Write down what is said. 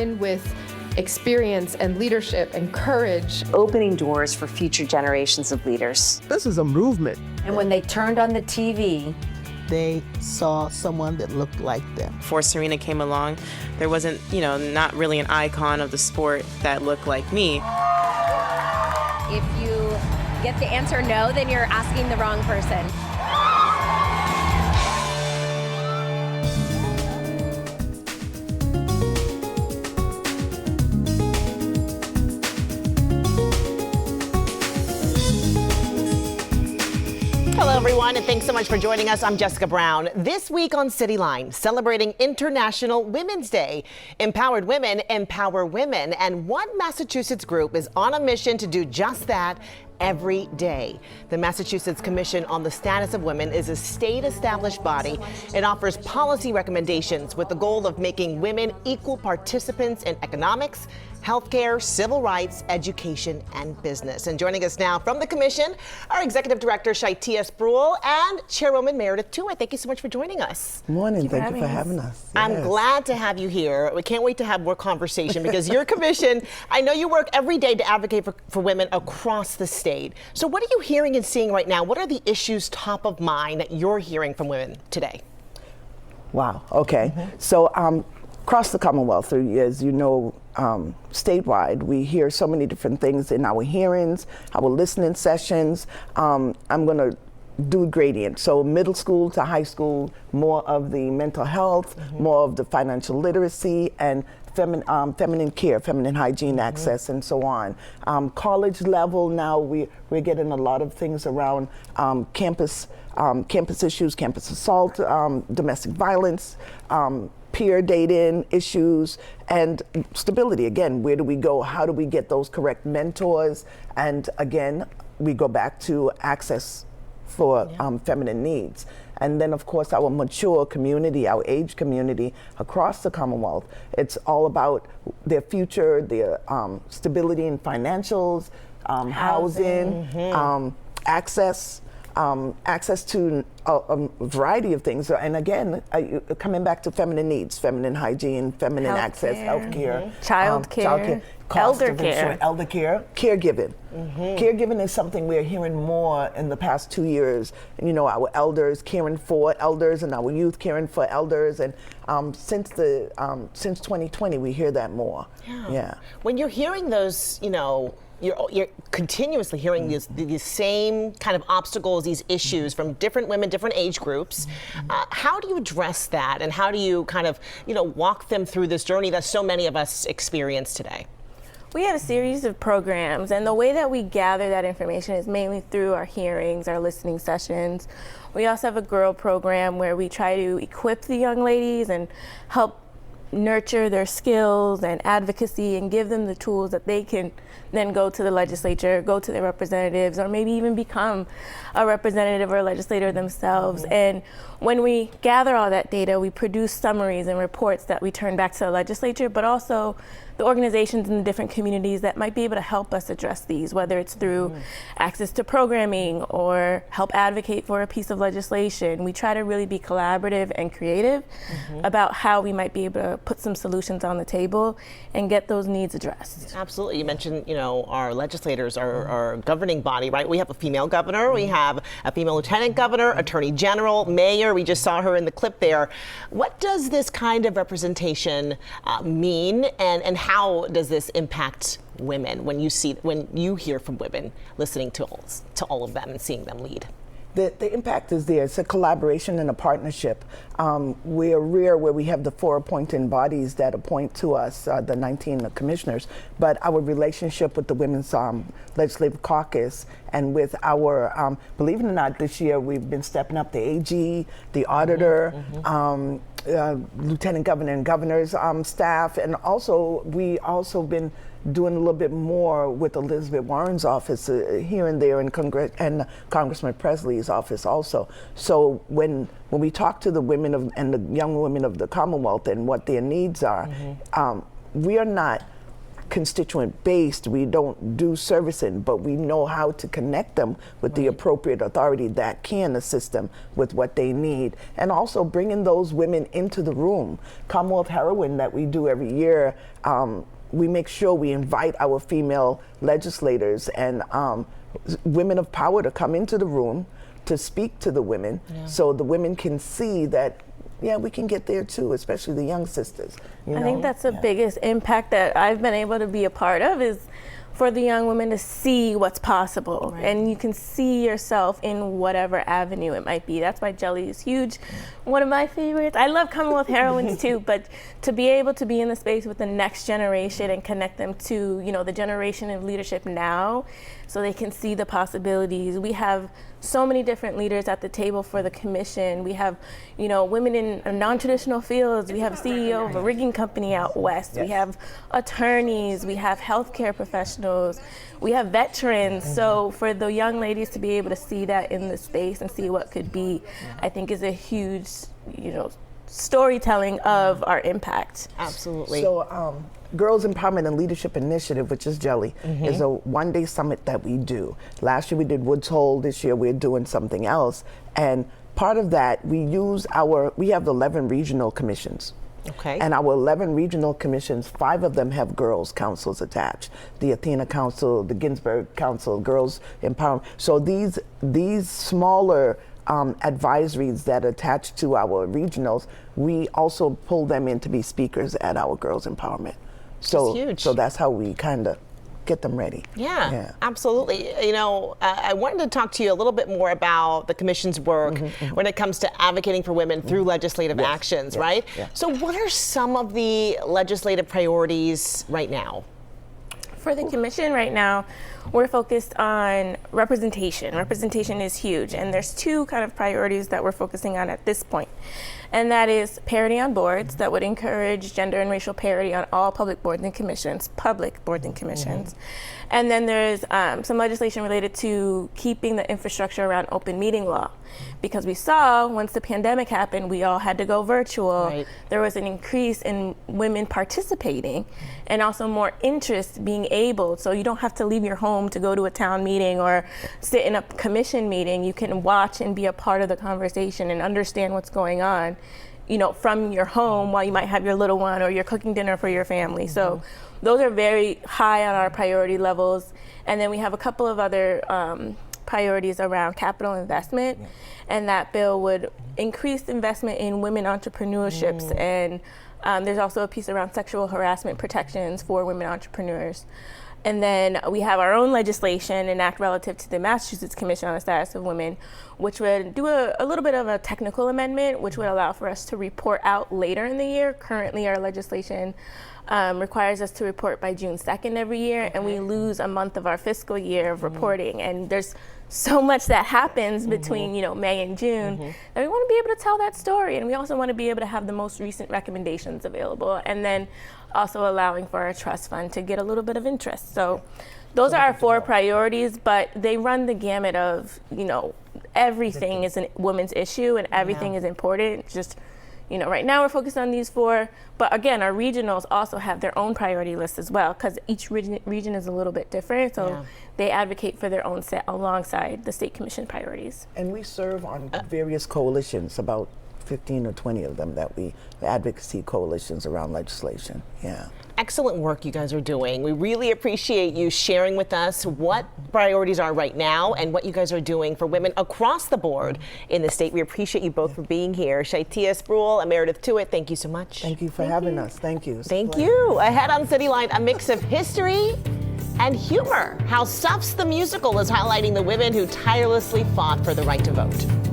women with experience and leadership and courage. Opening doors for future generations of leaders. This is a movement. And when they turned on the TV, they saw someone that looked like them. Before Serena came along, there wasn't, not really an icon of the sport that looked like me. If you get the answer no, then you're asking the wrong person. Hello, everyone, and thanks so much for joining us. I'm Jessica Brown. This week on Cityline, celebrating International Women's Day. Empowered women empower women, and one Massachusetts group is on a mission to do just that every day. The Massachusetts Commission on the Status of Women is a state-established body. It offers policy recommendations with the goal of making women equal participants in economics, healthcare, civil rights, education, and business. And joining us now from the Commission, our Executive Director, Shaitia Spruill, and Chairwoman Meredith Tuitt. Thank you so much for joining us. Morning, thank you for having us. I'm Yes. glad to have you here. We can't wait to have more conversation because your commission, I know you work every day to advocate for women across the state. So what are you hearing and seeing right now? What are the issues top of mind that you're hearing from women today? Wow, okay. So across the Commonwealth, as you know, statewide, we hear so many different things in our hearings, our listening sessions. I'm going to do gradient. So middle school to high school, more of the mental health, more of the financial literacy, and feminine care, feminine hygiene access, and so on. College level now, we're getting a lot of things around campus issues, campus assault, domestic violence, peer dating issues, and stability. Again, where do we go? How do we get those correct mentors? And again, we go back to access for feminine needs. And then, of course, our mature community, our age community across the Commonwealth. It's all about their future, their stability in financials, housing, access to a variety of things. And again, coming back to feminine needs, feminine hygiene, feminine access, healthcare, childcare, elder care, caregiving. Caregiving is something we're hearing more in the past 2 years. You know, our elders caring for elders and our youth caring for elders. And since 2020, we hear that more. Yeah. When you're hearing those, you're continuously hearing these same kind of obstacles, these issues from different women, different age groups. How do you address that, and how do you kind of, walk them through this journey that so many of us experience today? We have a series of programs, and the way that we gather that information is mainly through our hearings, our listening sessions. We also have a girl program where we try to equip the young ladies and help nurture their skills and advocacy and give them the tools that they can then go to the legislature, go to their representatives, or maybe even become a representative or a legislator themselves. And when we gather all that data, we produce summaries and reports that we turn back to the legislature, but also the organizations in the different communities that might be able to help us address these, whether it's through access to programming or help advocate for a piece of legislation. We try to really be collaborative and creative about how we might be able to put some solutions on the table and get those needs addressed. Absolutely. You mentioned, our legislators, our governing body, right? We have a female governor, we have a female lieutenant governor, attorney general, mayor. We just saw her in the clip there. What does this kind of representation mean, and how does this impact women when you hear from women, listening to all of them and seeing them lead? The impact is there. It's a collaboration and a partnership. We're rare where we have the 4 appointing bodies that appoint to us, the 19 commissioners, but our relationship with the Women's Legislative Caucus and with our, believe it or not, this year we've been stepping up the AG, the auditor, lieutenant governor and governor's staff, and also we also been doing a little bit more with Elizabeth Warren's office here and there, and Congressman Presley's office also. So when we talk to the women and the young women of the Commonwealth and what their needs are, we are not constituent based. We don't do servicing, but we know how to connect them with the appropriate authority that can assist them with what they need. And also bringing those women into the room. Commonwealth Heroine that we do every year, we make sure we invite our female legislators and women of power to come into the room to speak to the women, so the women can see that, yeah, we can get there too, especially the young sisters. I think that's the biggest impact that I've been able to be a part of, is for the young women to see what's possible. And you can see yourself in whatever avenue it might be. That's why Jelly is huge. One of my favorites. I love Commonwealth Heroines too, but to be able to be in the space with the next generation and connect them to, you know, the generation of leadership now, so they can see the possibilities. We have so many different leaders at the table for the commission. We have, you know, women in non-traditional fields. We have a CEO of a rigging company out west. We have attorneys. We have healthcare professionals. We have veterans. So for the young ladies to be able to see that in the space and see what could be, I think is a huge, you know, storytelling of our impact. Absolutely. So Girls Empowerment and Leadership Initiative, which is Jelly, is a one-day summit that we do. Last year we did Woods Hole. This year we're doing something else. And part of that, we have 11 regional commissions. Okay. And our 11 regional commissions, 5 of them have girls councils attached. The Athena Council, the Ginsburg Council, Girls Empowerment. So these smaller advisories that attach to our regionals, we also pull them in to be speakers at our Girls Empowerment. So, That's huge. So that's how we kind of get them ready. Yeah, absolutely. You know, I wanted to talk to you a little bit more about the commission's work when it comes to advocating for women through legislative actions, right? So what are some of the legislative priorities right now? For the commission right now, we're focused on representation. Representation is huge, and there's 2 kind of priorities that we're focusing on at this point. And that is parity on boards, that would encourage gender and racial parity on all public boards and commissions, And then there's some legislation related to keeping the infrastructure around open meeting law. Because we saw once the pandemic happened, we all had to go virtual. There was an increase in women participating and also more interest being able. So you don't have to leave your home to go to a town meeting or sit in a commission meeting. You can watch and be a part of the conversation and understand what's going on, you know, from your home while you might have your little one or you're cooking dinner for your family. So those are very high on our priority levels. And then we have a couple of other priorities around capital investment. And that bill would increase investment in women entrepreneurships. And there's also a piece around sexual harassment protections for women entrepreneurs. And then we have our own legislation, an act relative to the Massachusetts Commission on the Status of Women, which would do a little bit of a technical amendment, which would allow for us to report out later in the year. Currently, our legislation requires us to report by June 2nd every year, and we lose a month of our fiscal year of reporting. And there's so much that happens between, you know, May and June that we want to be able to tell that story. And we also want to be able to have the most recent recommendations available. And then also allowing for our trust fund to get a little bit of interest. So those are our 4 priorities, but they run the gamut of, you know, everything is a women's issue and everything is important. Just, you know, right now we're focused on these 4, but again, our regionals also have their own priority list as well, because each region is a little bit different. So they advocate for their own set alongside the state commission priorities. And we serve on various coalitions, about 15 or 20 of them that we advocacy coalitions around legislation. Excellent work you guys are doing. We really appreciate you sharing with us what priorities are right now and what you guys are doing for women across the board in the state. We appreciate you both for being here. Shaitia Spruill and Meredith Tuitt, thank you so much. Thank you for having us. Thank you. Thank you. Ahead on Cityline, a mix of history and humor. How Stuffs the Musical is highlighting the women who tirelessly fought for the right to vote.